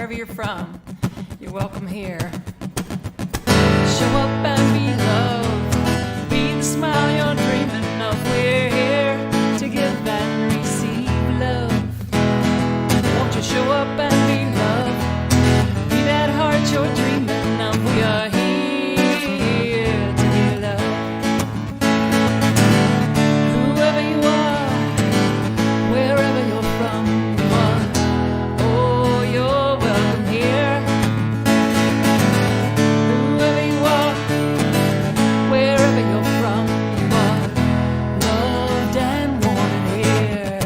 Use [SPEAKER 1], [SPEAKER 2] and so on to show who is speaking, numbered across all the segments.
[SPEAKER 1] wherever you're from, you're welcome here. Show up and be loved, be the smile you're dreaming of. We're here to give and receive love. Won't you show up and be loved, be that heart you're dreaming of. We are here to be loved. Whoever you are, wherever you're from, oh, you're welcome here. Whoever you are, wherever you're from, you are loved and wanted here.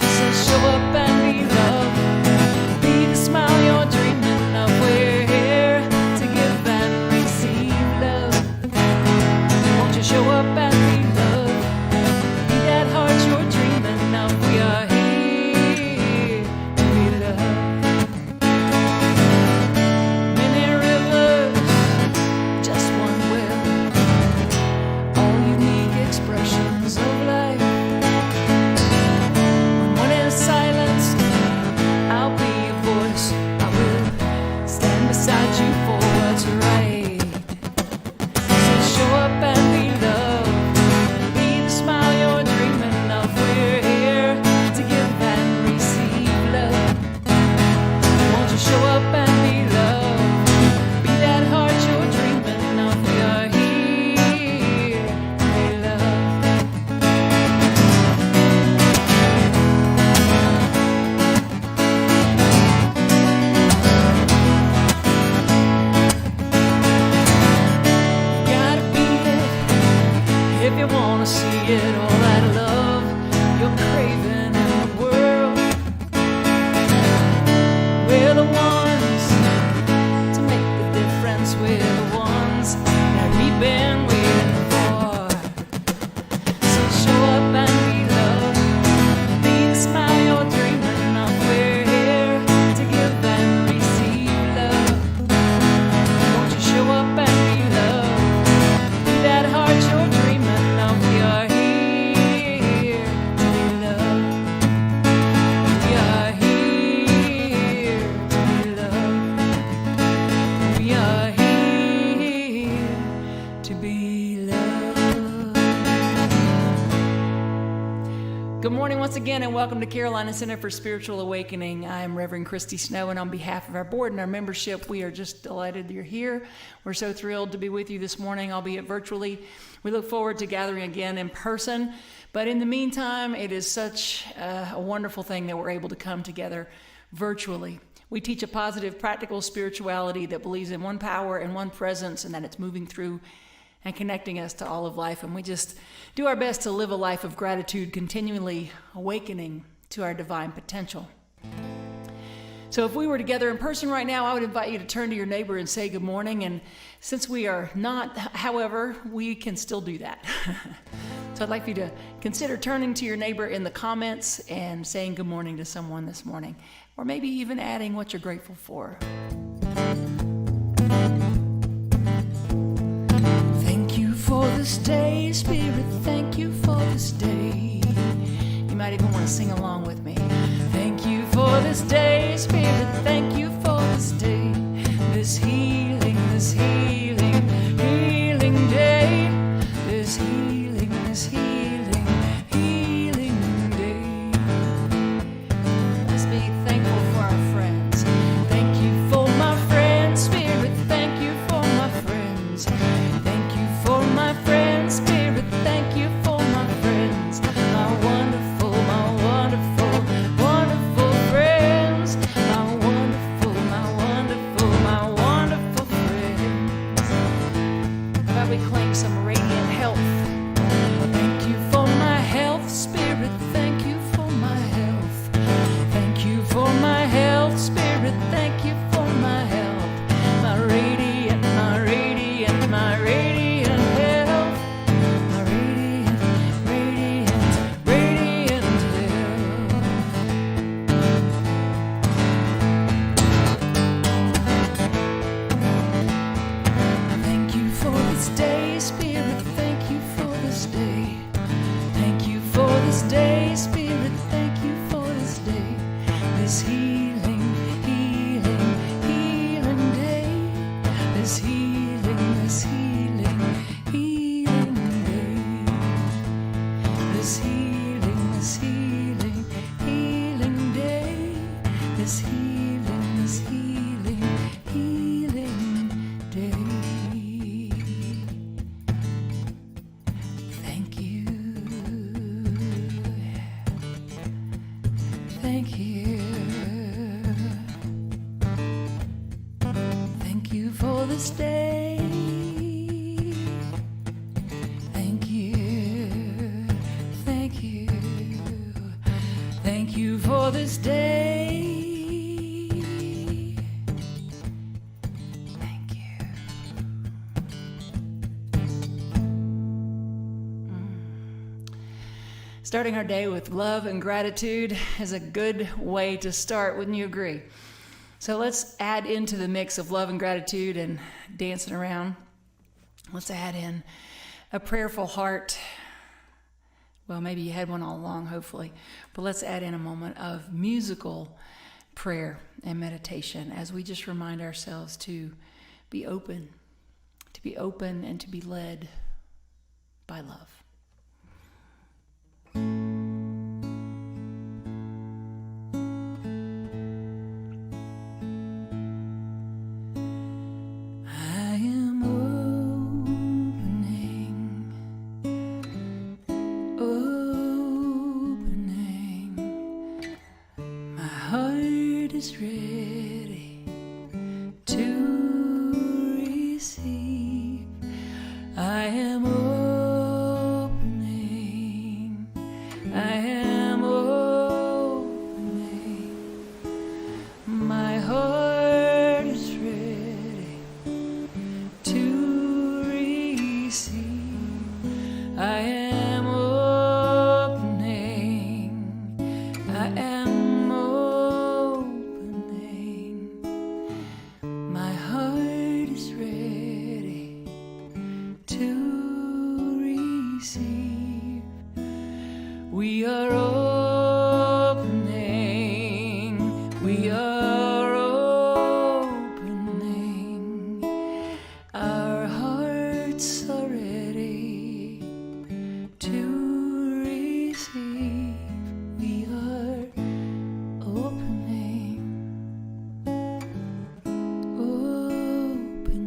[SPEAKER 1] So show up and be loved, be the smile you're dreaming of. We're here to give and receive love. Won't you show up and be loved, be that heart you're dreaming of. We are here to be loved. Many rivers, just one well, all unique expressions of life. When one is silenced, I'll be your voice. I will stand beside you for what's right. So show up and be loved, be the smile you're dreaming of. We're here to give and receive love. Won't you show up and be loved, be that heart you're dreaming of. We are here to be loved. Gotta be it if you wanna see it. All that love you're craving in the world. We're the ones to make the difference. We're the ones that we've been waiting for. So show up and be loved, be the smile you're dreaming of. We're here to give and receive love. Won't you show up and be loved, be that heart you're dreaming of. We are here to be loved. We are here to be loved. We are here to be loved. Good morning once again, and welcome to Carolina Center for Spiritual Awakening. I am Reverend Christy Snow, and on behalf of our board and our membership, we are just delighted you're here. We're so thrilled to be with you this morning, albeit virtually. We look forward to gathering again in person, but in the meantime, it is such a wonderful thing that we're able to come together virtually. We teach a positive, practical spirituality that believes in one power and one presence, and that it's moving through and connecting us to all of life. And we just do our best to live a life of gratitude, continually awakening to our divine potential. So if we were together in person right now, I would invite you to turn to your neighbor and say good morning. And since we are not, however, we can still do that. So I'd like you to consider turning to your neighbor in the comments and saying good morning to someone this morning, or maybe even adding what you're grateful for. Thank you for this day, Spirit, thank you for this day. You might even want to sing along with me. Thank you for this day, Spirit, thank you for this day. This healing day. This healing day. Let's be thankful for our friends. Thank you for my friends, Spirit, thank you for my friends. Thank you for my friends, Spirit, thank you for my friends. My wonderful, wonderful friends. My wonderful friends. How about we claim some radiant health? Thank you for my health, Spirit, thank you for my health. Thank you for my health, Spirit, thank you for my health. My radiant health. My radiant health. Thank you for this day, Spirit, thank you for this day. Thank you for this day, Spirit, thank you for this day. This healing this healing, this healing, healing day. This healing, this healing, healing day. This healing, healing day. Thank you. Thank you. Thank you for this day. Thank you. Thank you. Thank you for this day. Thank you. Starting our day with love and gratitude is a good way to start, wouldn't you agree? So let's add into the mix of love and gratitude and dancing around. Let's add in a prayerful heart. Well, maybe you had one all along, hopefully. But let's add in a moment of musical prayer and meditation as we just remind ourselves to be open and to be led by love. Is ready to receive. I am opening. I am opening. My heart is ready to receive. I am opening. I am we are opening, we are opening, our hearts are ready to receive, we are opening,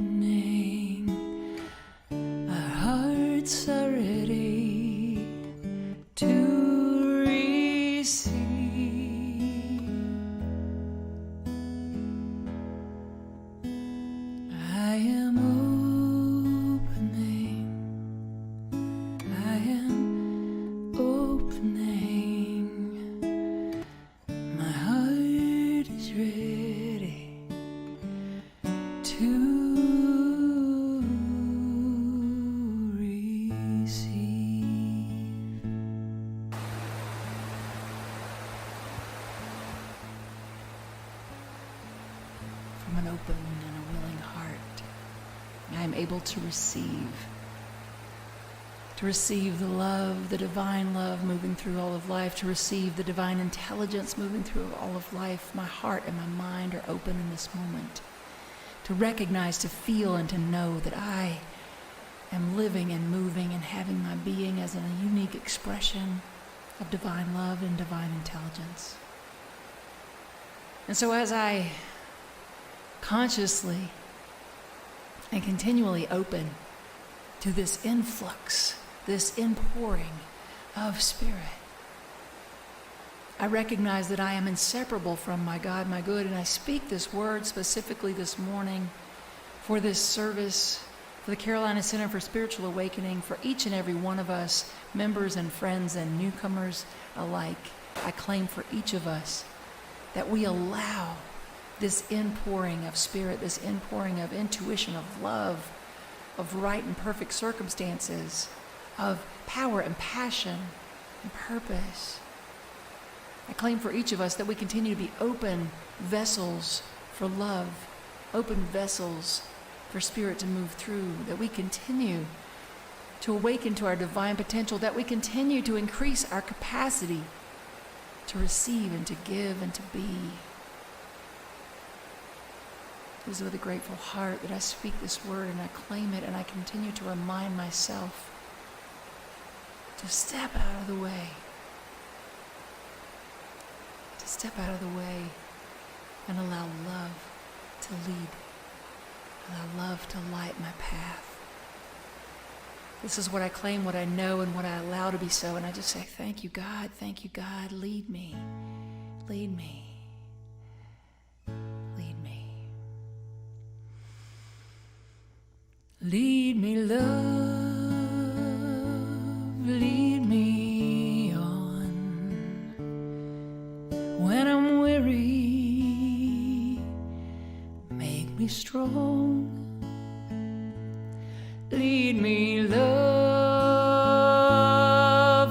[SPEAKER 1] opening, our hearts are ready to I am opening. I am opening. My heart is ready to receive. From an open and a willing heart, I am able to receive the love, the divine love moving through all of life, to receive the divine intelligence moving through all of life. My heart and my mind are open in this moment to recognize, to feel, and to know that I am living and moving and having my being as a unique expression of divine love and divine intelligence. And so as I consciously and continually open to this influx, this inpouring of Spirit, I recognize that I am inseparable from my God, my good, and I speak this word specifically this morning for this service, for the Carolina Center for Spiritual Awakening, for each and every one of us, members and friends and newcomers alike. I claim for each of us that we allow this inpouring of Spirit, this inpouring of intuition, of love, of right and perfect circumstances, of power and passion and purpose. I claim for each of us that we continue to be open vessels for love, open vessels for Spirit to move through, that we continue to awaken to our divine potential, that we continue to increase our capacity to receive and to give and to be. It is with a grateful heart that I speak this word and I claim it, and I continue to remind myself to step out of the way. To step out of the way and allow love to lead. Allow love to light my path. This is what I claim, what I know, and what I allow to be so. And I just say, thank you, God. Thank you, God. Lead me. Lead me. Lead me. Lead me, love. Lead me on. When I'm weary, make me strong. Lead me, love,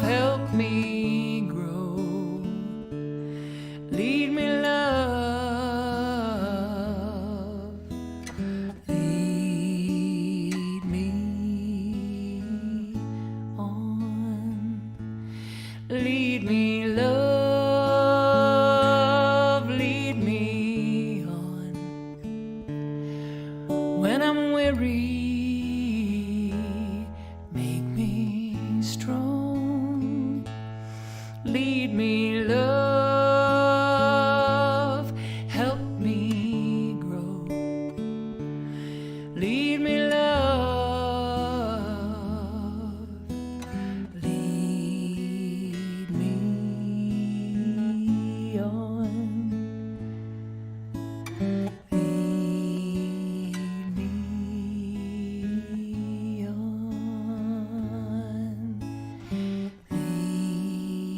[SPEAKER 1] help me grow. Lead me, love, lead me on. Lead me, love, lead me on. When I'm weary, lead me, love, help me grow. Lead me, love, lead me on.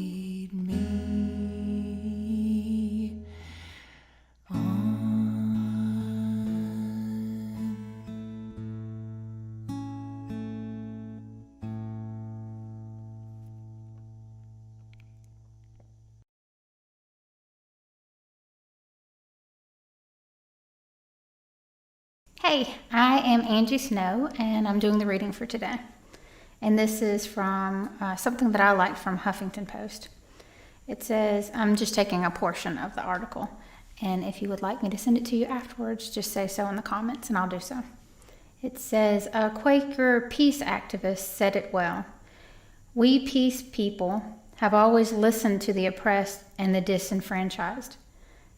[SPEAKER 1] Lead me on.
[SPEAKER 2] Hey, I am Angie Snow, and I'm doing the reading for today. And this is from something that I liked from Huffington Post. It says, I'm just taking a portion of the article, and if you would like me to send it to you afterwards, just say so in the comments, and I'll do so. It says, a Quaker peace activist said it well. We peace people have always listened to the oppressed and the disenfranchised.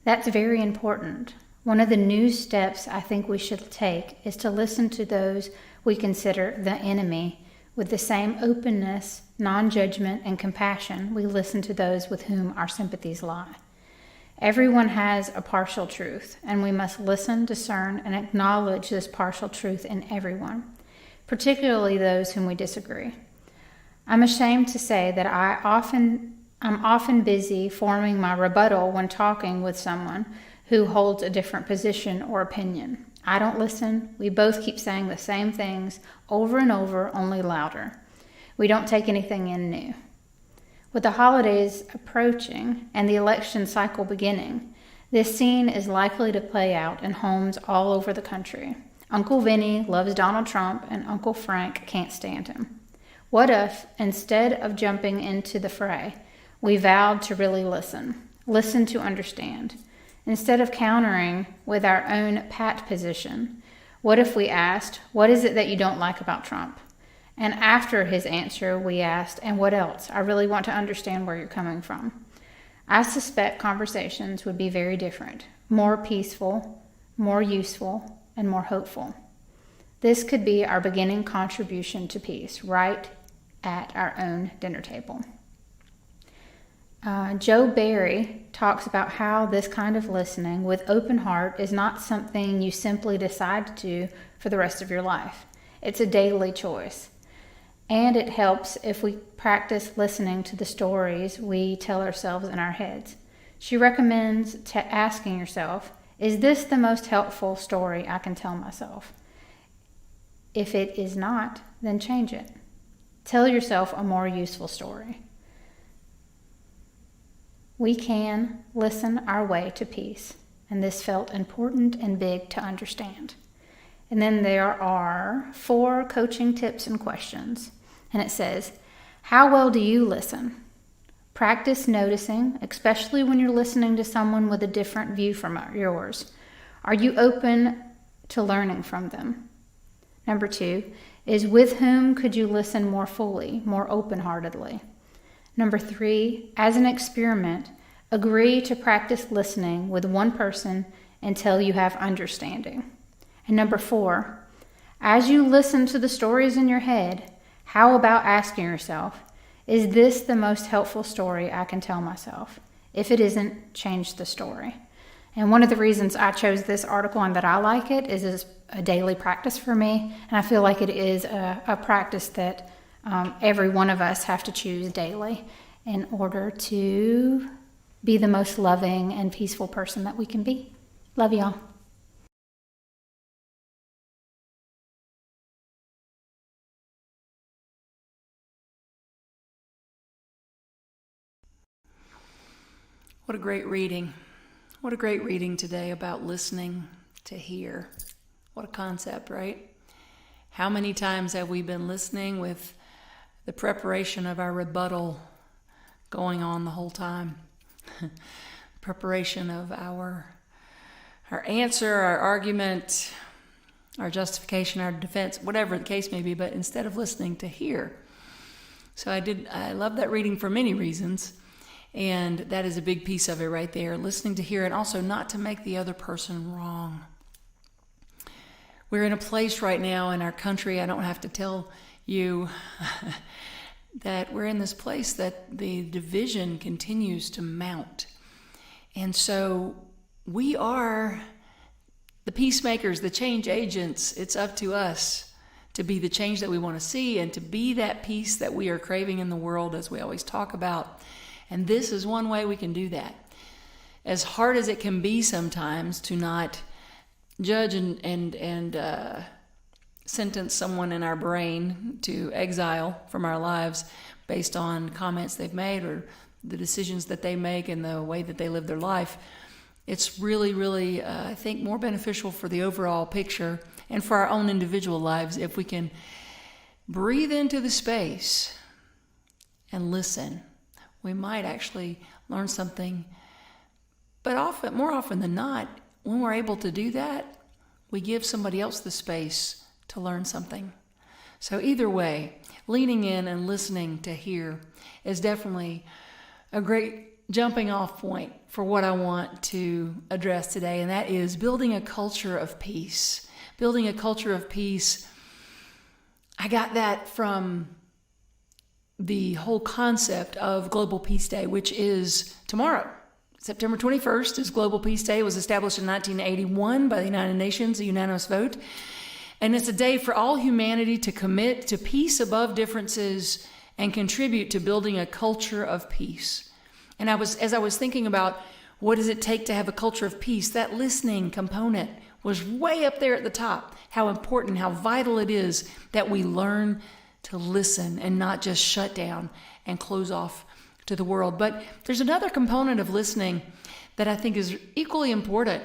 [SPEAKER 2] That's very important. One of the new steps I think we should take is to listen to those we consider the enemy with the same openness, non-judgment, and compassion we listen to those with whom our sympathies lie. Everyone has a partial truth, and we must listen, discern, and acknowledge this partial truth in everyone, particularly those whom we disagree. I'm ashamed to say that I'm often busy forming my rebuttal when talking with someone who holds a different position or opinion. I don't listen. We both keep saying the same things over and over, only louder. We don't take anything in new. With the holidays approaching and the election cycle beginning, this scene is likely to play out in homes all over the country. Uncle Vinny loves Donald Trump and Uncle Frank can't stand him. What if, instead of jumping into the fray, we vowed to really listen to understand? Instead of countering with our own pat position, what if we asked, what is it that you don't like about Trump? And after his answer, we asked, and what else? I really want to understand where you're coming from. I suspect conversations would be very different, more peaceful, more useful, and more hopeful. This could be our beginning contribution to peace, right at our own dinner table. Joe Barry talks about how this kind of listening with open heart is not something you simply decide to do for the rest of your life. It's a daily choice. And it helps if we practice listening to the stories we tell ourselves in our heads. She recommends asking yourself, is this the most helpful story I can tell myself? If it is not, then change it. Tell yourself a more useful story. We can listen our way to peace, and this felt important and big to understand. And then there are 4 coaching tips and questions. And it says, how well do you listen? Practice noticing, especially when you're listening to someone with a different view from yours. Are you open to learning from them? Number 2 is, with whom could you listen more fully, more open-heartedly? Number 3, as an experiment, agree to practice listening with one person until you have understanding. And number 4, as you listen to the stories in your head, how about asking yourself, is this the most helpful story I can tell myself? If it isn't, change the story. And one of the reasons I chose this article and that I like it is it's a daily practice for me. And I feel like it is a practice that every one of us have to choose daily in order to be the most loving and peaceful person that we can be. Love y'all.
[SPEAKER 1] What a great reading. What a great reading today about listening to hear. What a concept, right? How many times have we been listening with the preparation of our rebuttal going on the whole time? Preparation of our answer, our argument, our justification, our defense, whatever the case may be, but instead of listening to hear. So I love that reading for many reasons. And that is a big piece of it right there, listening to hear, and also not to make the other person wrong. We're in a place right now in our country, I don't have to tell you that we're in this place that the division continues to mount. And so we are the peacemakers, the change agents. It's up to us to be the change that we want to see and to be that peace that we are craving in the world, as we always talk about. And this is one way we can do that. As hard as it can be sometimes to not judge and sentence someone in our brain to exile from our lives based on comments they've made or the decisions that they make and the way that they live their life, it's really, really, I think, more beneficial for the overall picture and for our own individual lives if we can breathe into the space and listen. We might actually learn something. But more often than not, when we're able to do that, we give somebody else the space to learn something. So either way, leaning in and listening to hear is definitely a great jumping off point for what I want to address today, and that is building a culture of peace. Building a culture of peace. I got that from the whole concept of Global Peace Day, which is tomorrow. September 21st is Global Peace Day. It was established in 1981 by the United Nations, a unanimous vote. And it's a day for all humanity to commit to peace above differences and contribute to building a culture of peace. And as I was thinking about what does it take to have a culture of peace, that listening component was way up there at the top. How important, how vital it is that we learn to listen and not just shut down and close off to the world. But there's another component of listening that I think is equally important,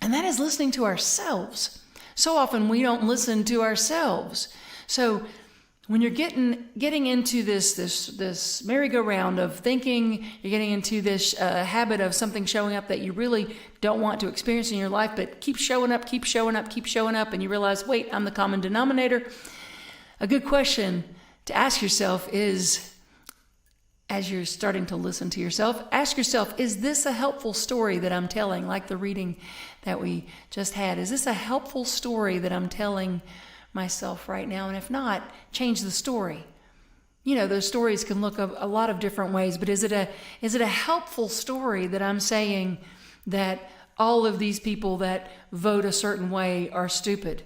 [SPEAKER 1] and that is listening to ourselves. So often we don't listen to ourselves. So when you're getting into this merry-go-round of thinking, you're getting into this habit of something showing up that you really don't want to experience in your life, but keep showing up, and you realize, wait, I'm the common denominator. A good question to ask yourself is, as you're starting to listen to yourself, ask yourself, is this a helpful story that I'm telling? Like the reading that we just had. Is this a helpful story that I'm telling myself right now? And if not, change the story. You know, those stories can look a lot of different ways, but is it a helpful story that I'm saying that all of these people that vote a certain way are stupid?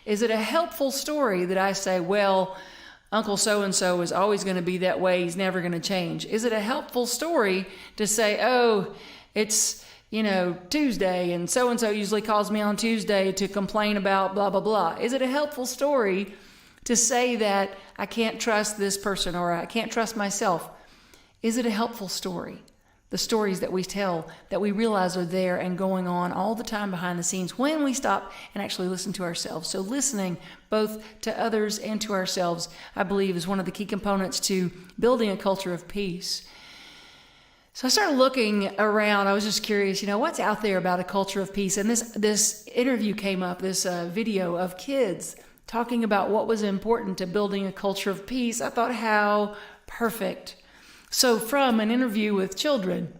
[SPEAKER 1] Is it a helpful story that I say, well, Uncle so-and-so is always going to be that way, he's never going to change? Is it a helpful story to say, oh, it's, Tuesday, and so-and-so usually calls me on Tuesday to complain about blah, blah, blah? Is it a helpful story to say that I can't trust this person or I can't trust myself? Is it a helpful story? The stories that we tell that we realize are there and going on all the time behind the scenes when we stop and actually listen to ourselves. So listening both to others and to ourselves, I believe, is one of the key components to building a culture of peace. So I started looking around. I was just curious, what's out there about a culture of peace? And this interview came up, this video of kids talking about what was important to building a culture of peace. I thought, how perfect. So from an interview with children,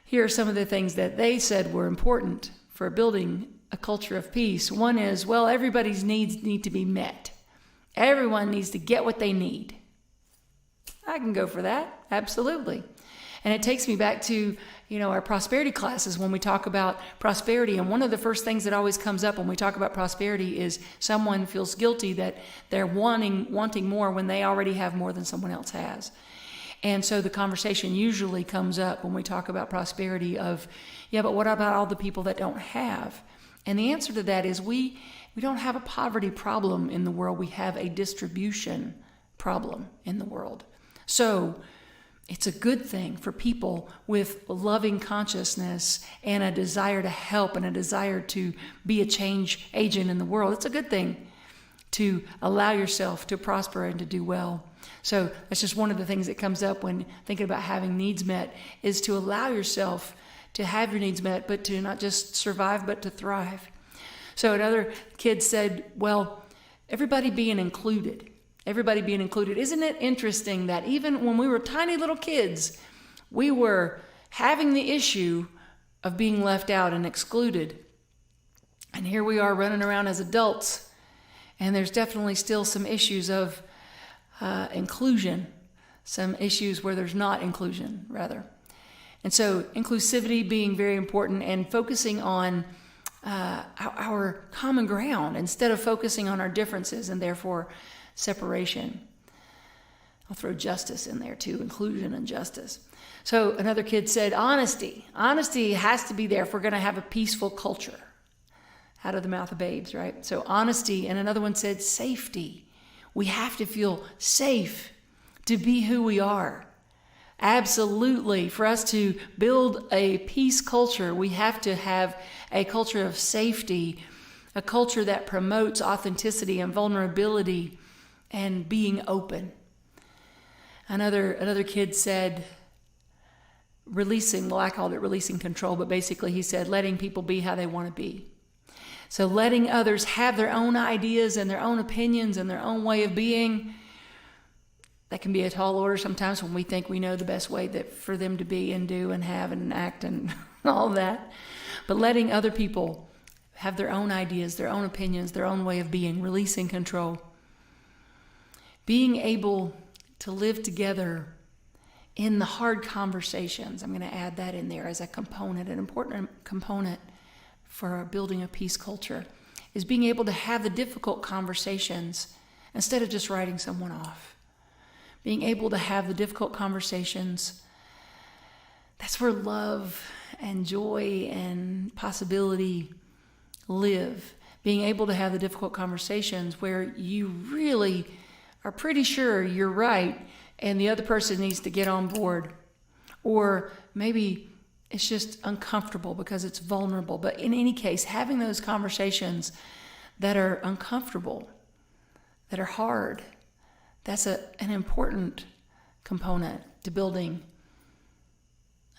[SPEAKER 1] here are some of the things that they said were important for building a culture of peace. One is, well, everybody's needs need to be met. Everyone needs to get what they need. I can go for that, absolutely. And it takes me back to, our prosperity classes when we talk about prosperity. And one of the first things that always comes up when we talk about prosperity is someone feels guilty that they're wanting more when they already have more than someone else has. And so the conversation usually comes up when we talk about prosperity of, yeah, but what about all the people that don't have? And the answer to that is we don't have a poverty problem in the world. We have a distribution problem in the world. So it's a good thing for people with loving consciousness and a desire to help and a desire to be a change agent in the world. It's a good thing to allow yourself to prosper and to do well. So that's just one of the things that comes up when thinking about having needs met, is to allow yourself to have your needs met, but to not just survive, but to thrive. So another kid said, well, everybody being included. Isn't it interesting that even when we were tiny little kids, we were having the issue of being left out and excluded. And here we are running around as adults, and there's definitely still some issues of inclusion, some issues where there's not inclusion, rather. And so inclusivity being very important and focusing on our common ground instead of focusing on our differences and therefore separation. I'll throw justice in there too, inclusion and justice. So another kid said, honesty. Honesty has to be there if we're going to have a peaceful culture. Out of the mouth of babes, right? So honesty. And another one said safety. We have to feel safe to be who we are. Absolutely. For us to build a peace culture, we have to have a culture of safety, a culture that promotes authenticity and vulnerability and being open. Another kid said releasing, well, I called it releasing control, but basically he said letting people be how they want to be. So letting others have their own ideas and their own opinions and their own way of being. That can be a tall order sometimes when we think we know the best way that for them to be and do and have and act and all that. But letting other people have their own ideas, their own opinions, their own way of being, releasing control. Being able to live together in the hard conversations. I'm going to add that in there as a component, an important component for building a peace culture, is being able to have the difficult conversations instead of just writing someone off. Being able to have the difficult conversations, that's where love and joy and possibility live. Being able to have the difficult conversations where you really are pretty sure you're right and the other person needs to get on board. Or maybe it's just uncomfortable because it's vulnerable. But in any case, having those conversations that are uncomfortable, that are hard, that's an important component to building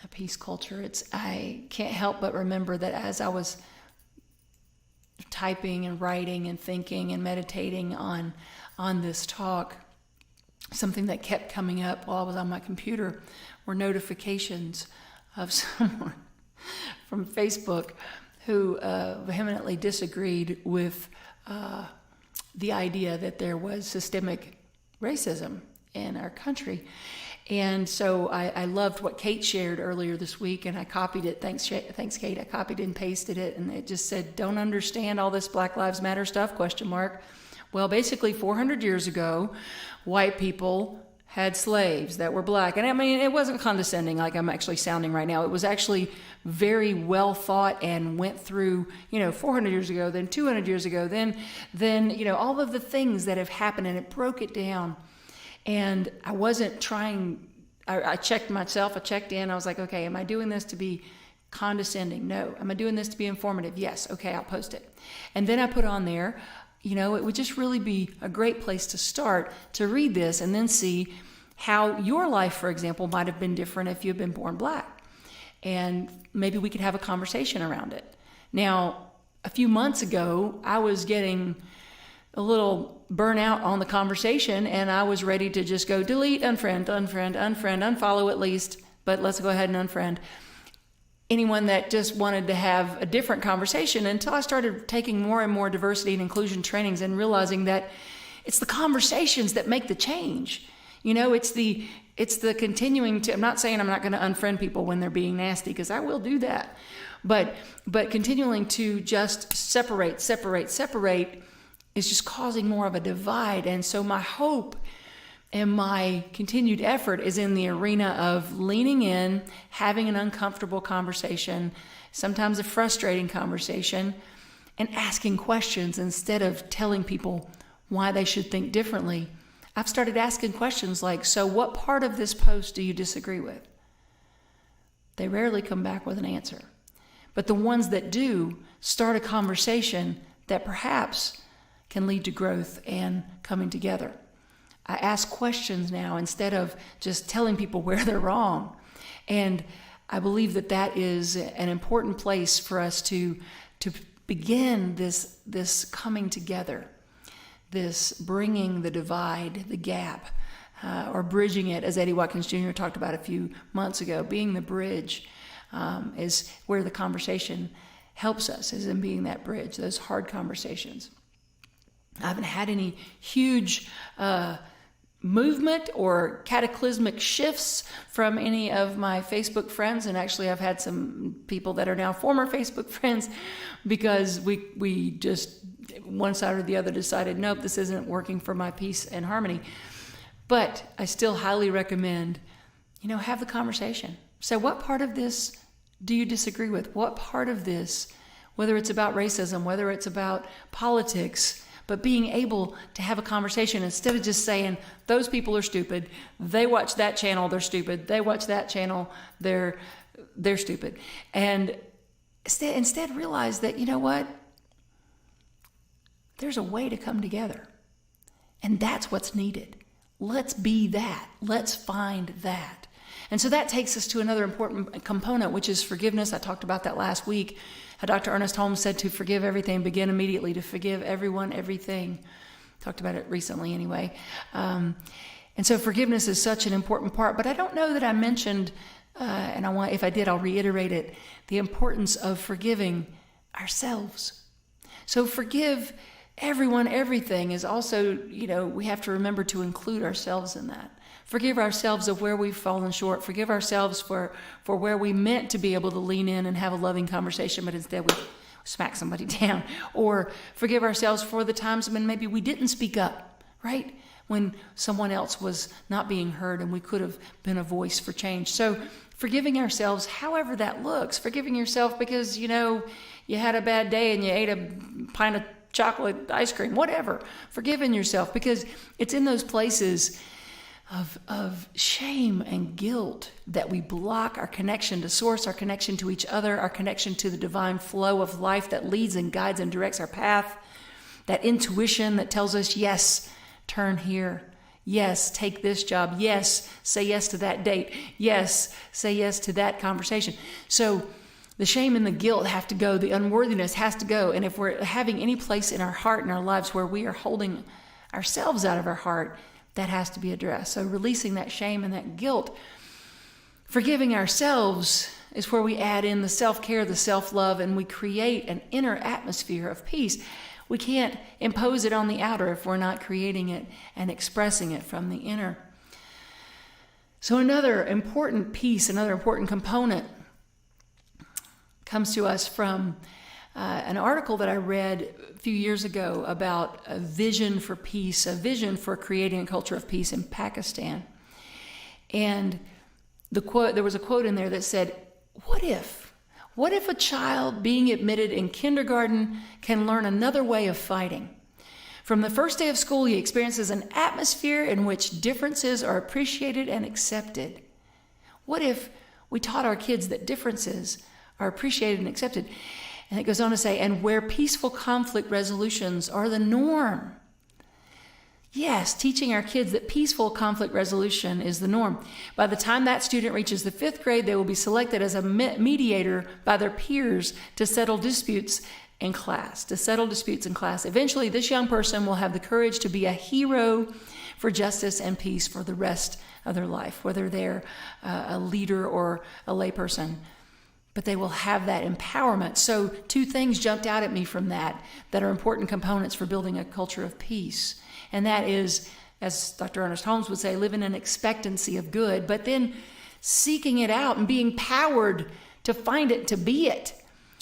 [SPEAKER 1] a peace culture. I can't help but remember that as I was typing and writing and thinking and meditating on this talk, something that kept coming up while I was on my computer were notifications of someone from Facebook who vehemently disagreed with the idea that there was systemic racism in our country. And so I loved what Kate shared earlier this week, and I copied it. Thanks, Kate. I copied and pasted it, and it just said, don't understand all this Black Lives Matter stuff, ? Well, basically 400 years ago, white people had slaves that were black. And I mean, it wasn't condescending like I'm actually sounding right now. It was actually very well thought and went through, 400 years ago, then 200 years ago, then all of the things that have happened, and it broke it down. And I wasn't trying, I checked myself, I checked in, I was like, okay, am I doing this to be condescending? No. Am I doing this to be informative? Yes. Okay, I'll post it. And then I put on there, it would just really be a great place to start to read this and then see how your life, for example, might have been different if you had been born black. And maybe we could have a conversation around it. Now, a few months ago, I was getting a little burnout on the conversation, and I was ready to just go delete, unfriend, unfollow at least, but let's go ahead and unfriend anyone that just wanted to have a different conversation, until I started taking more and more diversity and inclusion trainings and realizing that it's the conversations that make the change. You know, it's the continuing to, I'm not saying I'm not going to unfriend people when they're being nasty, because I will do that. But continuing to just separate is just causing more of a divide. And so my hope and my continued effort is in the arena of leaning in, having an uncomfortable conversation, sometimes a frustrating conversation, and asking questions instead of telling people why they should think differently. I've started asking questions like, so what part of this post do you disagree with? They rarely come back with an answer. But the ones that do start a conversation that perhaps can lead to growth and coming together. I ask questions now instead of just telling people where they're wrong. And I believe that is an important place for us to begin this coming together, this bringing the divide, the gap, or bridging it, as Eddie Watkins Jr. talked about a few months ago. Being the bridge is where the conversation helps us, is in being that bridge, those hard conversations. I haven't had any huge movement or cataclysmic shifts from any of my Facebook friends. And actually, I've had some people that are now former Facebook friends, because we just, one side or the other, decided, nope, this isn't working for my peace and harmony. But I still highly recommend, have the conversation. So what part of this do you disagree with? What part of this, whether it's about racism, whether it's about politics, but being able to have a conversation instead of just saying, those people are stupid, they watch that channel, they're stupid, they watch that channel, they're stupid. And instead realize that, you know what? There's a way to come together. And that's what's needed. Let's be that. Let's find that. And so that takes us to another important component, which is forgiveness. I talked about that last week. Dr. Ernest Holmes said to forgive everything, begin immediately, to forgive everyone, everything. Talked about it recently anyway. And so forgiveness is such an important part. But I don't know that I mentioned, and if I did, I'll reiterate it, the importance of forgiving ourselves. So forgive everyone, everything is also, we have to remember to include ourselves in that. Forgive ourselves of where we've fallen short. Forgive ourselves for where we meant to be able to lean in and have a loving conversation, but instead we smack somebody down. Or forgive ourselves for the times when maybe we didn't speak up, right? When someone else was not being heard and we could have been a voice for change. So forgiving ourselves, however that looks. Forgiving yourself because, you had a bad day and you ate a pint of chocolate ice cream, whatever. Forgiving yourself, because it's in those places of shame and guilt that we block our connection to source, our connection to each other, our connection to the divine flow of life that leads and guides and directs our path, that intuition that tells us, yes, turn here, yes, take this job, yes, say yes to that date, yes, say yes to that conversation. So the shame and the guilt have to go, the unworthiness has to go. And if we're having any place in our heart and our lives where we are holding ourselves out of our heart, that has to be addressed. So releasing that shame and that guilt. Forgiving ourselves is where we add in the self-care, the self-love, and we create an inner atmosphere of peace. We can't impose it on the outer if we're not creating it and expressing it from the inner. So another important piece, another important component comes to us from an article that I read a few years ago about a vision for peace, a vision for creating a culture of peace in Pakistan. And there was a quote in there that said, what if a child being admitted in kindergarten can learn another way of fighting? From the first day of school, he experiences an atmosphere in which differences are appreciated and accepted. What if we taught our kids that differences are appreciated and accepted? And it goes on to say, and where peaceful conflict resolutions are the norm. Yes, teaching our kids that peaceful conflict resolution is the norm. By the time that student reaches the 5th grade, they will be selected as a mediator by their peers to settle disputes in class. Eventually, this young person will have the courage to be a hero for justice and peace for the rest of their life, whether they're a leader or a layperson. But they will have that empowerment. So 2 things jumped out at me from that are important components for building a culture of peace. And that is, as Dr. Ernest Holmes would say, living in expectancy of good, but then seeking it out and being powered to find it, to be it.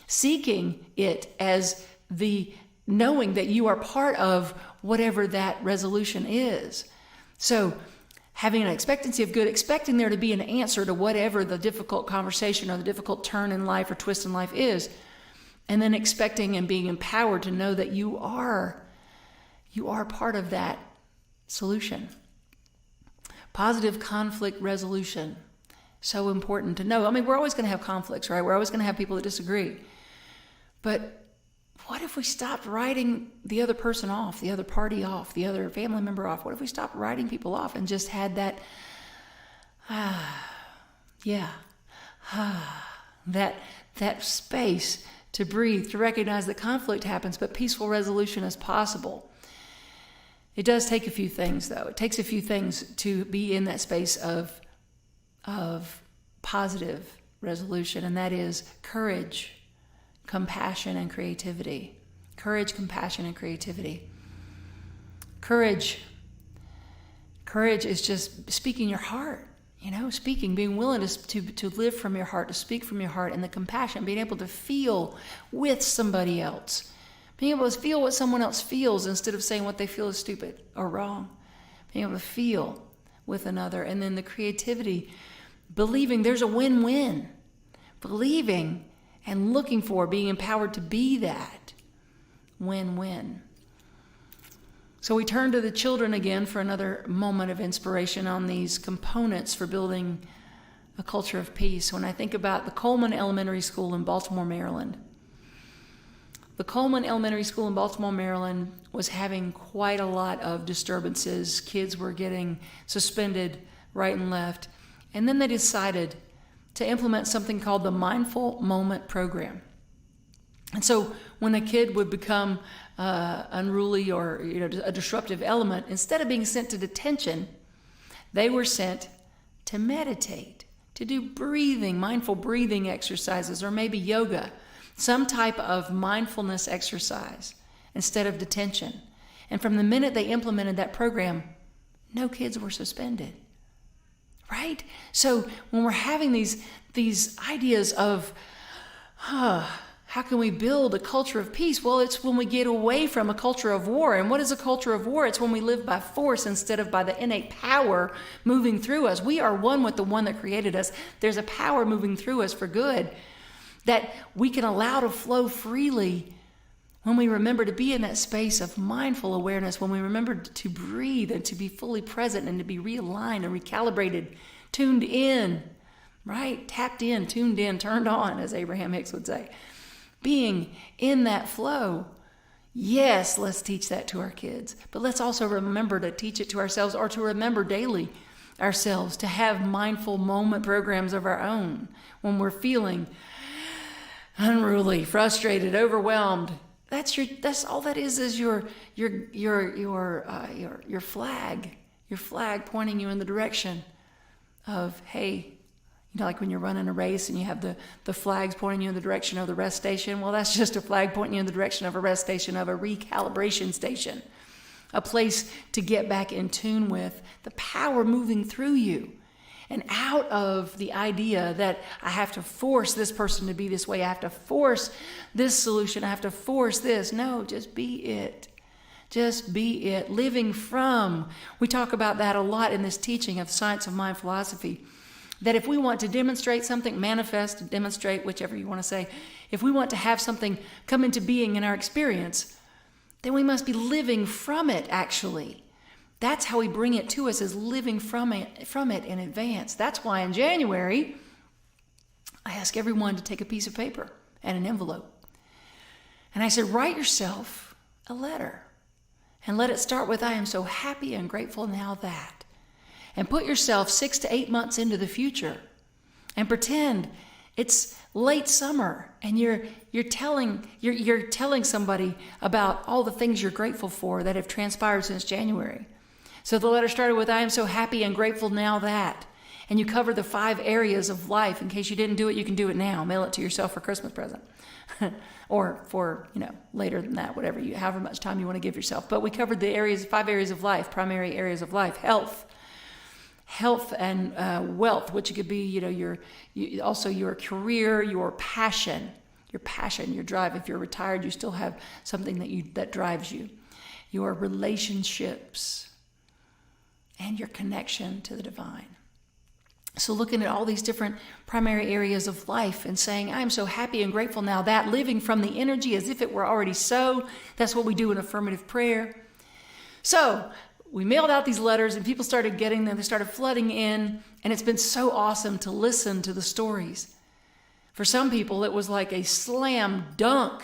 [SPEAKER 1] Seeking it as the knowing that you are part of whatever that resolution is. So having an expectancy of good, expecting there to be an answer to whatever the difficult conversation or the difficult turn in life or twist in life is. And then expecting and being empowered to know that you are part of that solution. Positive conflict resolution. So important to know. I mean, we're always going to have conflicts, right? We're always going to have people that disagree. But what if we stopped writing the other person off, the other party off, the other family member off? What if we stopped writing people off and just had that, that space to breathe, to recognize that conflict happens, but peaceful resolution is possible. It does take a few things, though. It takes a few things to be in that space of positive resolution, and that is courage, compassion, and creativity. Courage, compassion, and creativity. Courage is just speaking your heart, speaking, being willing to live from your heart, to speak from your heart, and the compassion, being able to feel with somebody else. Being able to feel what someone else feels instead of saying what they feel is stupid or wrong. Being able to feel with another. And then the creativity, believing there's a win-win. Believing and looking for, being empowered to be that win-win. So we turn to the children again for another moment of inspiration on these components for building a culture of peace. When I think about the Coleman Elementary School in Baltimore, Maryland, the Coleman Elementary School in Baltimore, Maryland was having quite a lot of disturbances. Kids were getting suspended right and left. And then they decided to implement something called the Mindful Moment Program. And so when a kid would become unruly or a disruptive element, instead of being sent to detention, they were sent to meditate, to do mindful breathing exercises, or maybe yoga. Some type of mindfulness exercise instead of detention. And from the minute they implemented that program, no kids were suspended. Right? So when we're having these ideas of, how can we build a culture of peace? Well, it's when we get away from a culture of war. And what is a culture of war? It's when we live by force instead of by the innate power moving through us. We are one with the one that created us. There's a power moving through us for good that we can allow to flow freely when we remember to be in that space of mindful awareness, when we remember to breathe and to be fully present and to be realigned and recalibrated, tuned in, right? Tapped in, tuned in, turned on, as Abraham Hicks would say. Being in that flow. Yes, let's teach that to our kids, but let's also remember to teach it to ourselves, or to remember daily ourselves to have mindful moment programs of our own when we're feeling unruly, frustrated, overwhelmed. That's all that is your flag. Your flag pointing you in the direction of, hey, like when you're running a race and you have the flags pointing you in the direction of the rest station. Well, that's just a flag pointing you in the direction of a rest station, of a recalibration station, a place to get back in tune with the power moving through you. And out of the idea that I have to force this person to be this way, I have to force this solution, I have to force this. No, just be it. Just be it. Living from. We talk about that a lot in this teaching of Science of Mind philosophy. That if we want to demonstrate something, manifest, demonstrate, whichever you want to say, if we want to have something come into being in our experience, then we must be living from it, actually. That's how we bring it to us, is living from it in advance. That's why in January, I ask everyone to take a piece of paper and an envelope. And I said, write yourself a letter. And let it start with, I am so happy and grateful now that. And put yourself 6 to 8 months into the future and pretend it's late summer and you're telling somebody about all the things you're grateful for that have transpired since January. So the letter started with, I am so happy and grateful now that. And you cover the 5 areas of life. In case you didn't do it, you can do it now. Mail it to yourself for Christmas present. Or for, later than that, however much time you want to give yourself. But we covered the 5 areas of life, primary areas of life: health and wealth, which could be, also your career, your passion, your drive. If you're retired, you still have something that drives you. Your relationships and your connection to the divine. So looking at all these different primary areas of life and saying, I'm so happy and grateful now that, living from the energy as if it were already so. That's what we do in affirmative prayer. So we mailed out these letters and people started getting them. They started flooding in, and it's been so awesome to listen to the stories. For some people, it was like a slam dunk,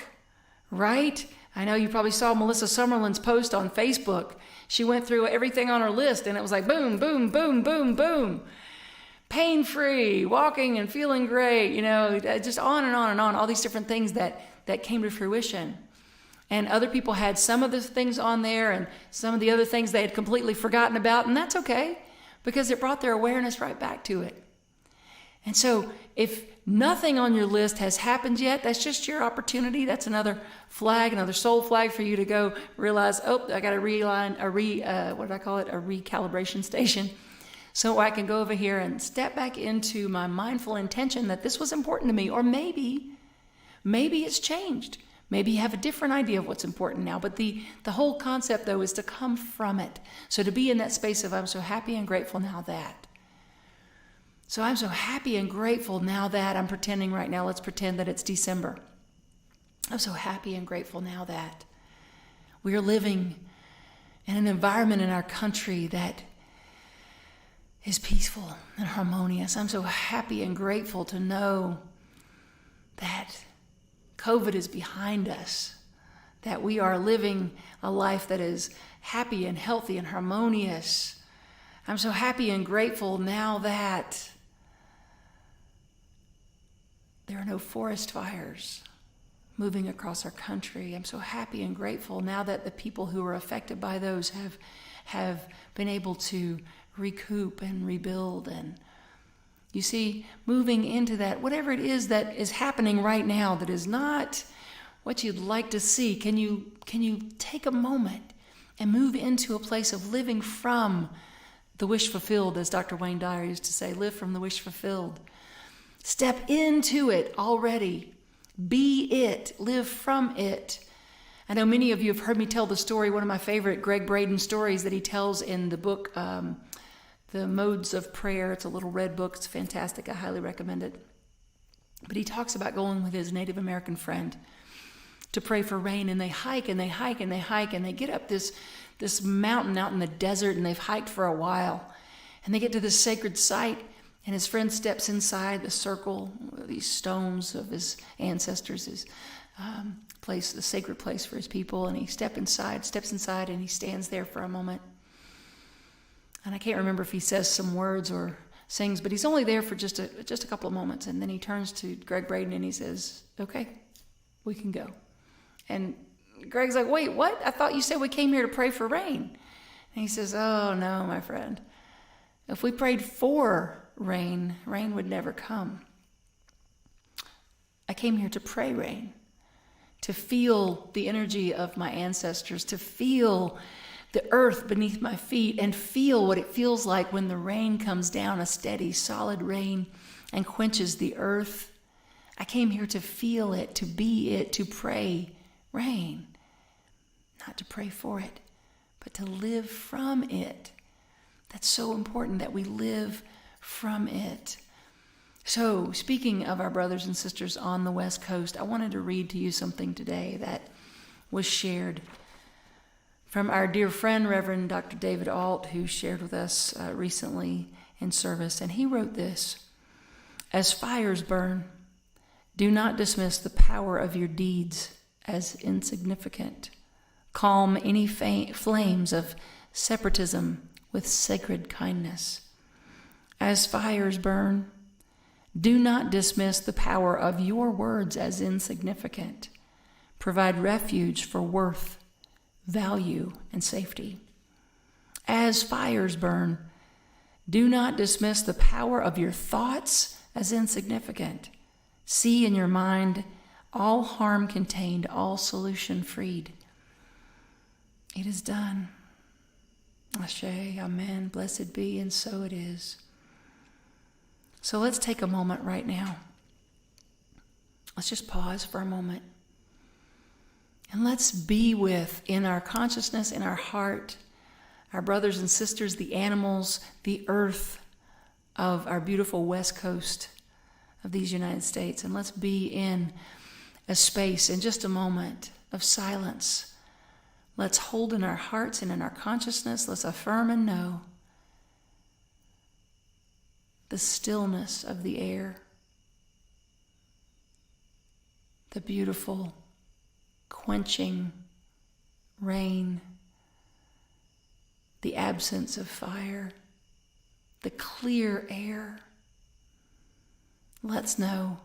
[SPEAKER 1] right? I know you probably saw Melissa Summerlin's post on Facebook. She went through everything on her list, and it was like boom, boom, boom, boom, boom. Pain-free, walking and feeling great, just on and on and on, all these different things that came to fruition. And other people had some of the things on there and some of the other things they had completely forgotten about, and that's okay, because it brought their awareness right back to it. And so if nothing on your list has happened yet, that's just your opportunity. That's another flag, another soul flag for you to go realize, I got to realign, a recalibration station. So I can go over here and step back into my mindful intention that this was important to me. Or maybe it's changed. Maybe you have a different idea of what's important now. But the whole concept, though, is to come from it. So to be in that space of, I'm so happy and grateful now that. So I'm so happy and grateful now that. I'm pretending right now, let's pretend that it's December. I'm so happy and grateful now that we are living in an environment in our country that is peaceful and harmonious. I'm so happy and grateful to know that COVID is behind us, that we are living a life that is happy and healthy and harmonious. I'm so happy and grateful now that there are no forest fires moving across our country. I'm so happy and grateful now that the people who are affected by those have been able to recoup and rebuild. And you see, moving into that, whatever it is that is happening right now that is not what you'd like to see, can you take a moment and move into a place of living from the wish fulfilled, as Dr. Wayne Dyer used to say, live from the wish fulfilled. Step into it already. Be it. Live from it. I know many of you have heard me tell the story, one of my favorite Greg Braden stories that he tells in the book, The Modes of Prayer. It's a little red book. It's fantastic. I highly recommend it. But he talks about going with his Native American friend to pray for rain, and they hike and they hike and they hike, and they get up this mountain out in the desert, and they've hiked for a while, and they get to this sacred site, and his friend steps inside the circle, these stones of his ancestors, his place, the sacred place for his people, and he steps inside, and he stands there for a moment. And I can't remember if he says some words or sings, but he's only there for just a couple of moments, and then he turns to Greg Braden and he says, "Okay, we can go." And Greg's like, "Wait, what? I thought you said we came here to pray for rain." And he says, "Oh, no, my friend. If we prayed for rain, rain would never come. I came here to pray rain, to feel the energy of my ancestors, to feel the earth beneath my feet, and feel what it feels like when the rain comes down, a steady, solid rain, and quenches the earth. I came here to feel it, to be it, to pray rain, not to pray for it, but to live from it." That's so important that we live from it. So, speaking of our brothers and sisters on the West Coast, I wanted to read to you something today that was shared from our dear friend, Reverend Dr. David Alt, who shared with us recently in service. And he wrote this: "As fires burn, do not dismiss the power of your deeds as insignificant. Calm any flames of separatism with sacred kindness. As fires burn, do not dismiss the power of your words as insignificant. Provide refuge for worth, value, and safety. As fires burn, do not dismiss the power of your thoughts as insignificant. See in your mind all harm contained, all solution freed. It is done. Ashe, amen, blessed be, and so it is. So let's take a moment right now. Let's just pause for a moment. And let's be with, in our consciousness, in our heart, our brothers and sisters, the animals, the earth of our beautiful west coast of these United States. And let's be in a space, in just a moment of silence. Let's hold in our hearts and in our consciousness, let's affirm and know the stillness of the air, the beautiful quenching rain, the absence of fire, the clear air. Let's know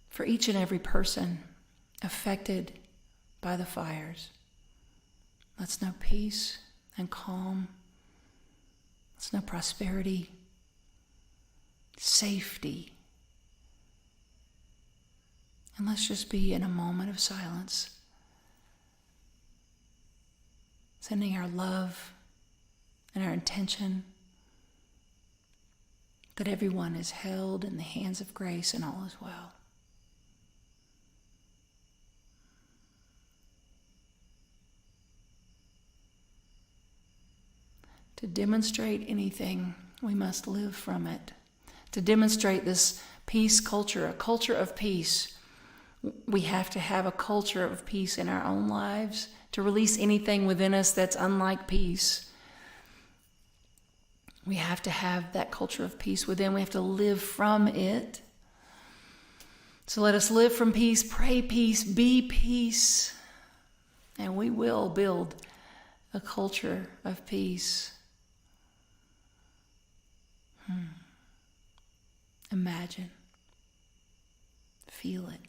[SPEAKER 1] for each and every person affected by the fires, let's know peace and calm. Let's know prosperity, safety. And let's just be in a moment of silence, sending our love and our intention that everyone is held in the hands of grace and all is well. To demonstrate anything, we must live from it. To demonstrate this peace culture, a culture of peace, we have to have a culture of peace in our own lives. To release anything within us that's unlike peace, we have to have that culture of peace within. We have to live from it. So let us live from peace, pray peace, be peace, and we will build a culture of peace. Imagine, feel it,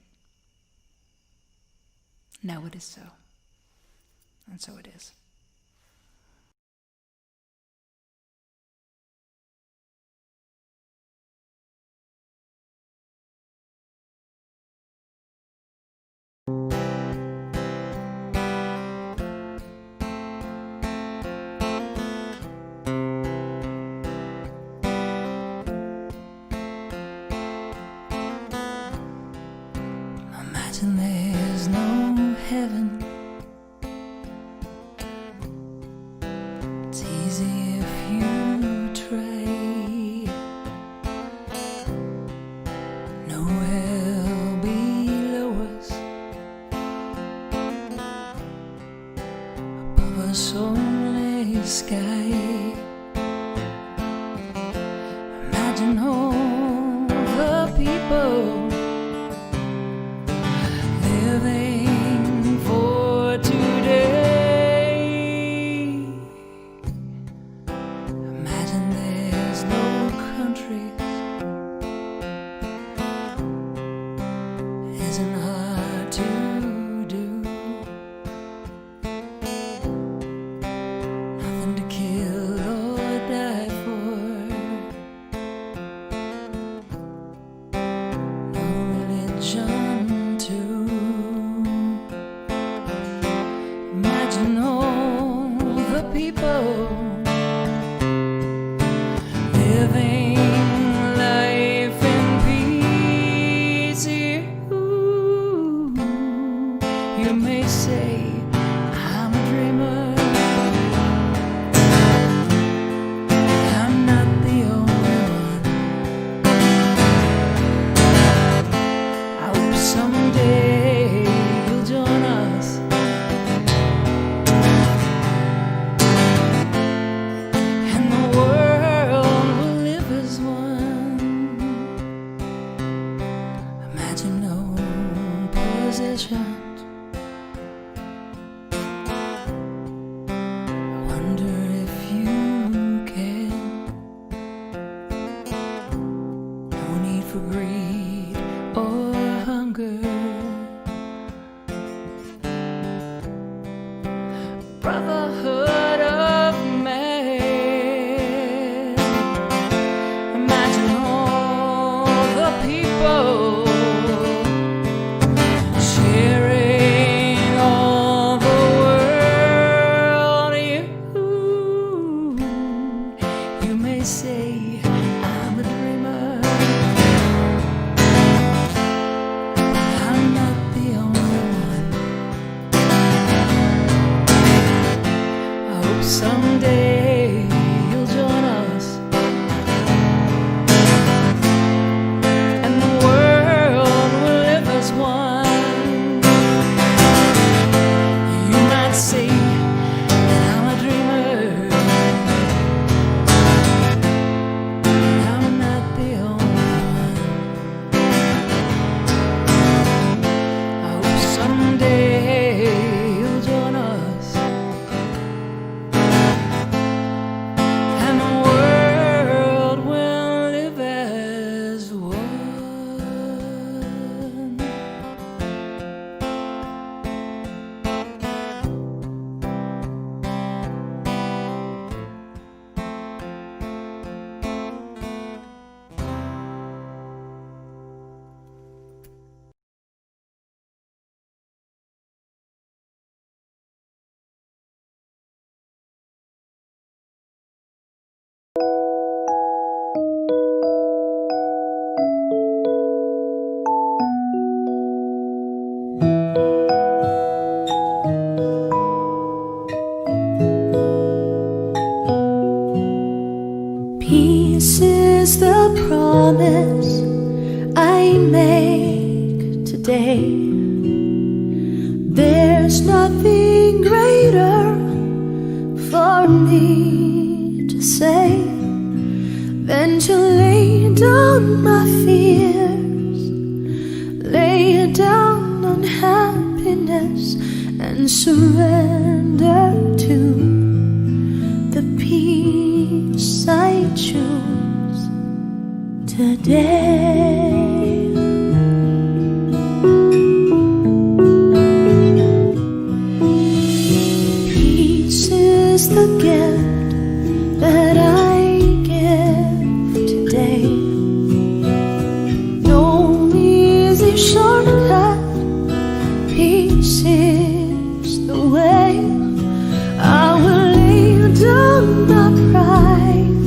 [SPEAKER 1] know it is so, and so it is. Imagine there's no heaven. It's easy if you try. No hell below us, above us only sky. Imagine all the people living for today. Imagine there's no countries. Isn't hard to do. Nothing to kill or brotherhood of man. Imagine all the people sharing all the world. You may say I'm a dreamer, but I'm not the only one. I hope someday you'll join us, and the world will live as one. You might say that I'm a dreamer, but I'm not the only one. I hope someday you'll join us, and the world will live as one.
[SPEAKER 3] Peace is the promise I make today. There's nothing greater for me to say than to lay down my fears, lay down unhappiness, and surrender to the peace I choose today. Peace is the gift that I give today. No easy shortcut, peace is the way. I will lay down my pride,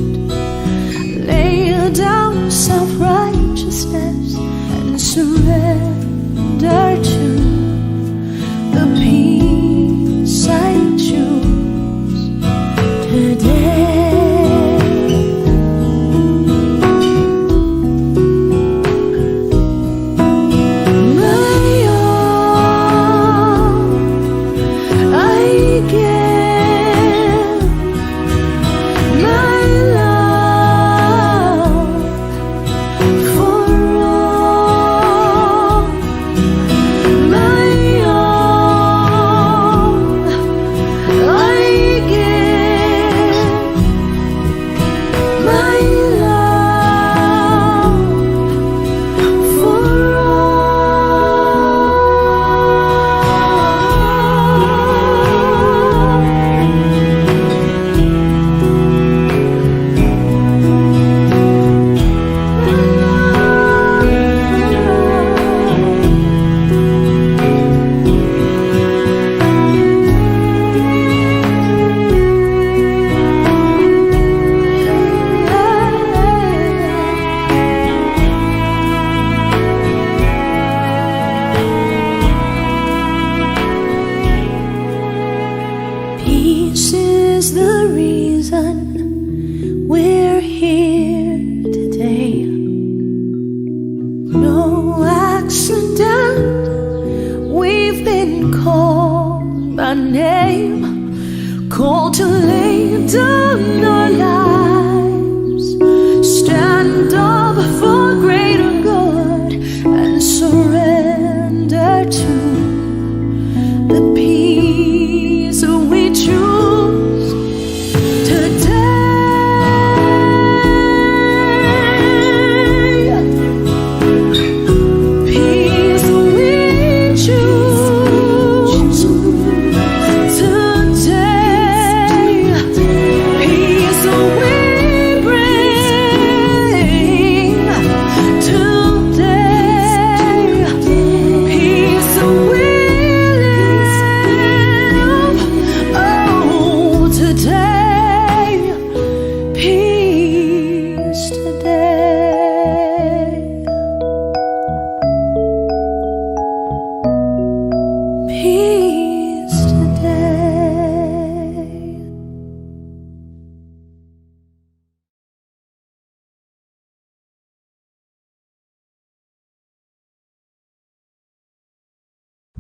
[SPEAKER 3] lay down self-righteousness, and surrender to the peace I choose today. My all I give, my love for all, my all I give, my love for Peace is the reason we're here today. No accident, we've been called by name, called to lay down our lives, stand up for greater good, and surrender to the peace we choose today. Peace we choose today.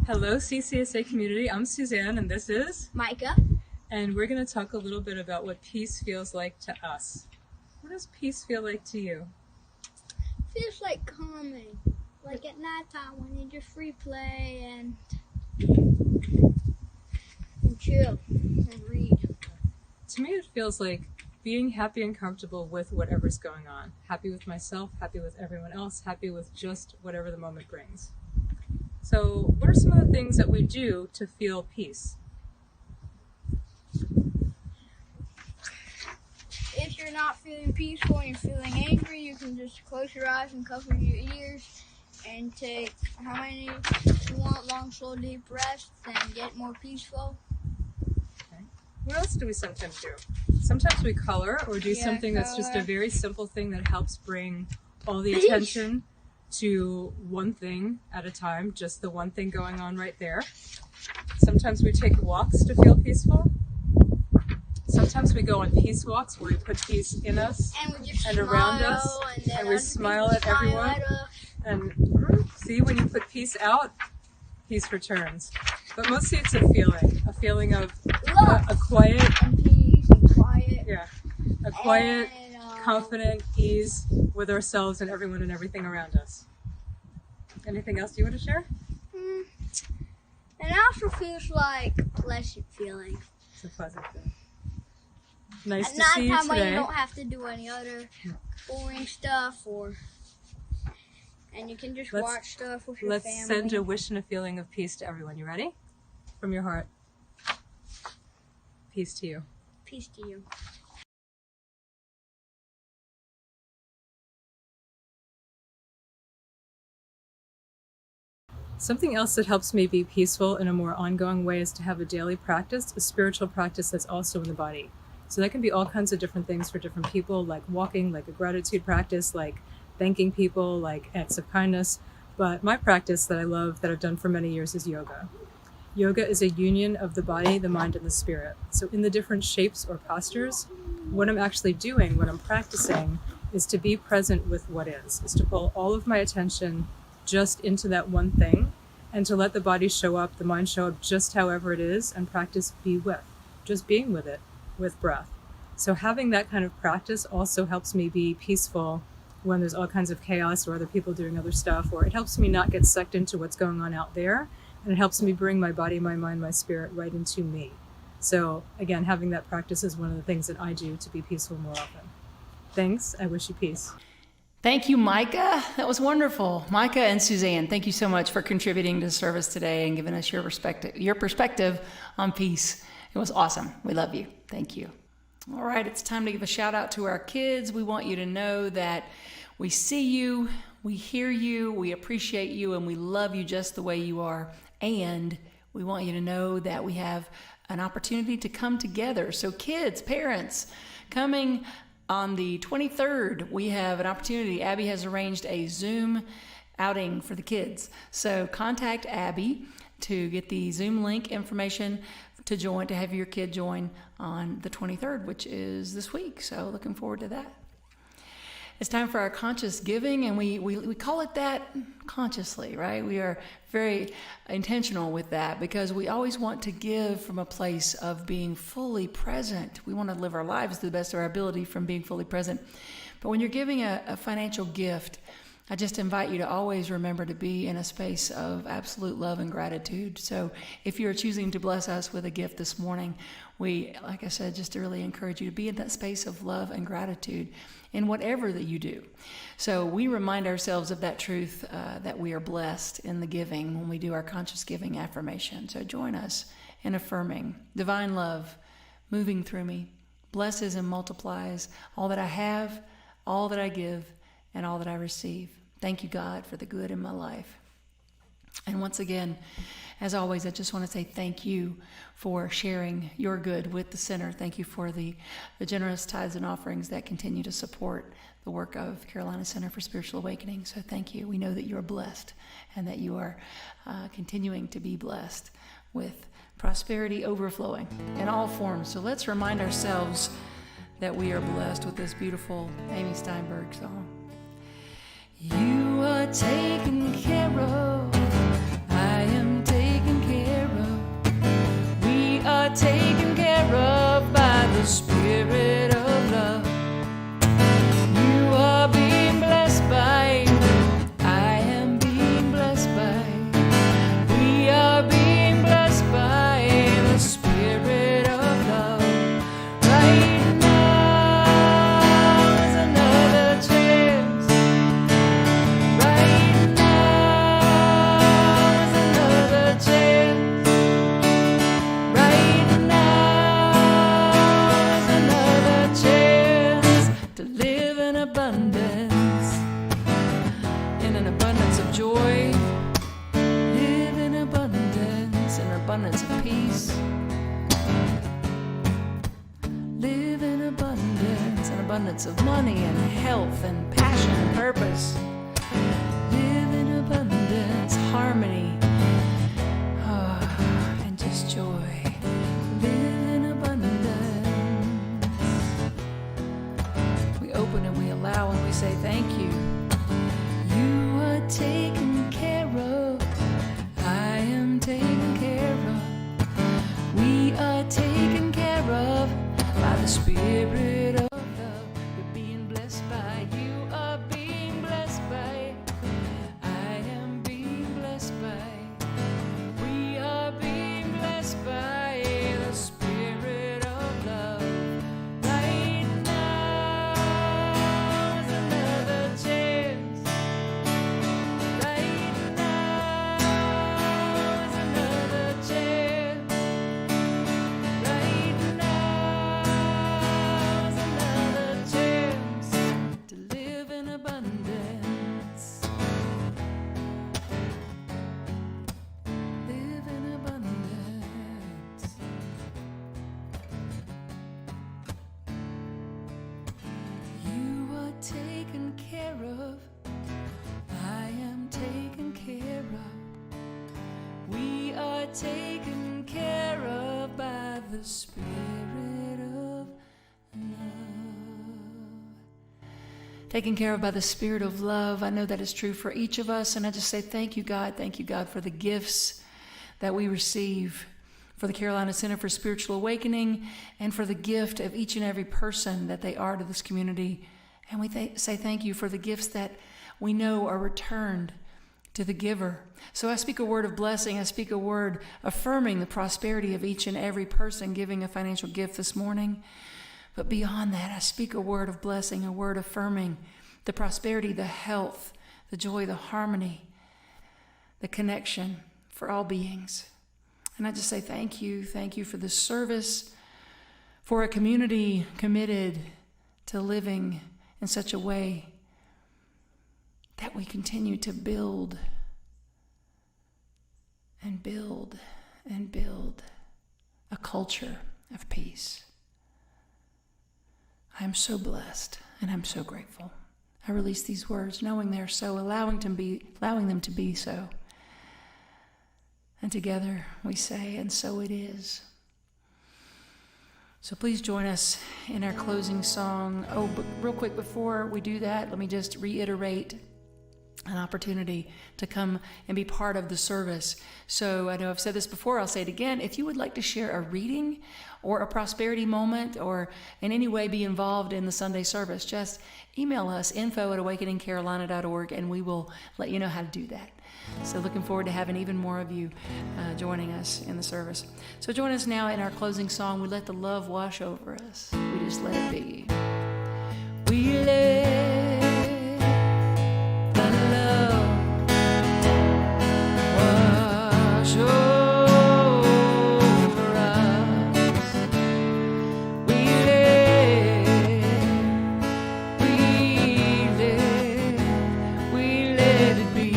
[SPEAKER 4] Hello, CCSA community. I'm Suzanne, and this is
[SPEAKER 5] Micah.
[SPEAKER 4] And we're going to talk a little bit about what peace feels like to us. What does peace feel like to you?
[SPEAKER 5] Feels like calming. Like at nighttime when you just free play and chill and read.
[SPEAKER 4] To me, it feels like being happy and comfortable with whatever's going on. Happy with myself, happy with everyone else, happy with just whatever the moment brings. So, what are some of the things that we do to feel peace?
[SPEAKER 5] If you're not feeling peaceful and you're feeling angry, you can just close your eyes and cover your ears and take how many you want, long, slow, deep breaths, and get more peaceful.
[SPEAKER 4] Okay. What else do we sometimes do? Sometimes we color or do something that's just a
[SPEAKER 5] color.
[SPEAKER 4] very simple thing that helps bring all the
[SPEAKER 5] Peace.
[SPEAKER 4] attention to one thing at a time, just the one thing going on right there. Sometimes we take walks to feel peaceful. Sometimes we go on peace walks where we put peace in us
[SPEAKER 5] And we just
[SPEAKER 4] and
[SPEAKER 5] smile,
[SPEAKER 4] around us,
[SPEAKER 5] and, then
[SPEAKER 4] and we
[SPEAKER 5] other
[SPEAKER 4] smile
[SPEAKER 5] people
[SPEAKER 4] at
[SPEAKER 5] smile
[SPEAKER 4] everyone.
[SPEAKER 5] at us.
[SPEAKER 4] And see, when you put peace out, peace returns. But mostly it's a feeling of
[SPEAKER 5] Love
[SPEAKER 4] a quiet,
[SPEAKER 5] and peace and quiet.
[SPEAKER 4] yeah, a quiet,
[SPEAKER 5] And,
[SPEAKER 4] confident ease with ourselves and everyone and everything around us. Anything else you want to share?
[SPEAKER 5] And it also feels like pleasant feeling.
[SPEAKER 4] It's a pleasant thing. Nice
[SPEAKER 5] At
[SPEAKER 4] to see you
[SPEAKER 5] nighttime when you
[SPEAKER 4] today.
[SPEAKER 5] don't have to do any other boring stuff, and you can just
[SPEAKER 4] Let's-
[SPEAKER 5] watch stuff with your
[SPEAKER 4] Let's
[SPEAKER 5] family.
[SPEAKER 4] send a wish and a feeling of peace to everyone. You ready? From your heart. Peace to you.
[SPEAKER 5] Peace to you.
[SPEAKER 4] Something else that helps me be peaceful in a more ongoing way is to have a daily practice, a spiritual practice that's also in the body. So that can be all kinds of different things for different people, like walking, like a gratitude practice, like thanking people, like acts of kindness. But my practice that I love, that I've done for many years, is yoga. Yoga is a union of the body, the mind, and the spirit. So in the different shapes or postures, what I'm actually doing, what I'm practicing, is to be present with what is to pull all of my attention just into that one thing, and to let the body show up, the mind show up just however it is, and practice be with, just being with it, with breath. So having that kind of practice also helps me be peaceful when there's all kinds of chaos or other people doing other stuff, or it helps me not get sucked into what's going on out there, and it helps me bring my body, my mind, my spirit right into me. So again, having that practice is one of the things that I do to be peaceful more often. Thanks. I wish you peace.
[SPEAKER 1] Thank you, Micah. That was wonderful. Micah and Suzanne, thank you so much for contributing to the service today and giving us your perspective on peace. It was awesome. We love you. Thank you. All right, it's time to give a shout out to our kids. We want you to know that we see you, we hear you, we appreciate you, and we love you just the way you are. And we want you to know that we have an opportunity to come together. So kids, parents, coming on the 23rd, we have an opportunity. Abby has arranged a Zoom outing for the kids. So contact Abby to get the Zoom link information to join, to have your kid join on the 23rd, which is this week. So looking forward to that. It's time for our conscious giving, and we call it that consciously, right? We are very intentional with that because we always want to give from a place of being fully present. We want to live our lives to the best of our ability from being fully present. But when you're giving a financial gift, I just invite you to always remember to be in a space of absolute love and gratitude. So if you're choosing to bless us with a gift this morning, we, like I said, just to really encourage you to be in that space of love and gratitude in whatever that you do. So we remind ourselves of that truth, that we are blessed in the giving when we do our conscious giving affirmation. So join us in affirming divine love moving through me, blesses and multiplies all that I have, all that I give, and all that I receive. Thank you, God, for the good in my life. And once again, as always, I just want to say thank you for sharing your good with the center. Thank you for the generous tithes and offerings that continue to support the work of Carolina Center for Spiritual Awakening. So thank you. We know that you are blessed and that you are continuing to be blessed with prosperity overflowing in all forms. So let's remind ourselves that we are blessed with this beautiful Amy Steinberg song. You are taken care of. I am taken are taken care of by the Spirit of love. You are being blessed by, I am being blessed by, we are being blessed by the Spirit of love. Right now is another chance. Right now is another chance. Right now is another chance to live in abundance, in an abundance of joy. Live in abundance, in abundance of peace. Live in abundance, an abundance of money and health and passion and purpose. Live in abundance, harmony, and just joy. Live in abundance. We open and we allow and we say thank you. You are taken care of. I am taken care of. We are taken care of by the Spirit of love. We're being blessed by, you are being blessed by, I am being blessed by, we are being blessed by the Spirit of love. Right now is another chance. Right now is another chance. Right now is another chance to live in abundance. Live in abundance. You are taken care of. I am taken care of. We are taken care of by the Spirit of love. Taken care of by the Spirit of love. I know that is true for each of us, and I just say thank you, God. Thank you, God, for the gifts that we receive, for the Carolina Center for Spiritual Awakening, and for the gift of each and every person that they are to this community. And we say thank you for the gifts that we know are returned to the giver. So I speak a word of blessing. I speak a word affirming the prosperity of each and every person giving a financial gift this morning. But beyond that, I speak a word of blessing, a word affirming the prosperity, the health, the joy, the harmony, the connection for all beings. And I just say thank you for this service, for a community committed to living in such a way that we continue to build and build and build a culture of peace. I am so blessed and I'm so grateful. I release these words knowing they're so, allowing them to be so. And together we say, and so it is. So please join us in our closing song. Oh, but real quick before we do that, let me just reiterate an opportunity to come and be part of the service. So I know I've said this before, I'll say it again. If you would like to share a reading or a prosperity moment or in any way be involved in the Sunday service, just email us, info@awakeningcarolina.org, and we will let you know how to do that. So looking forward to having even more of you joining us in the service. So join us now in our closing song. We let the love wash over us. We just let it be. We let the love wash over us. We let it be.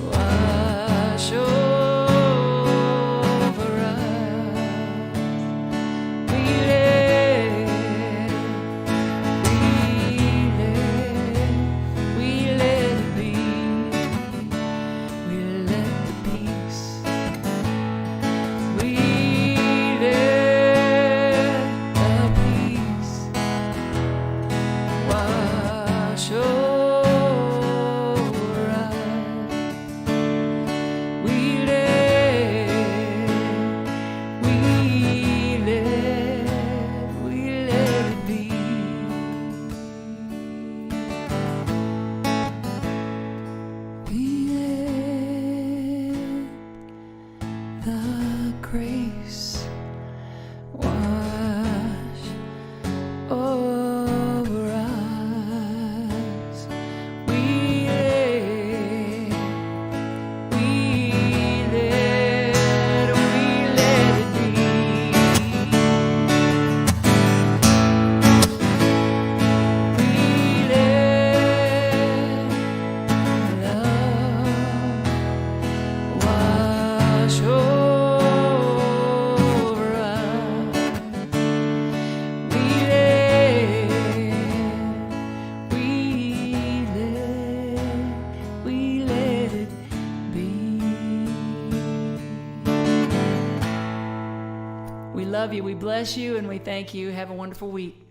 [SPEAKER 1] Wow. love you. We bless you and we thank you. Have a wonderful week.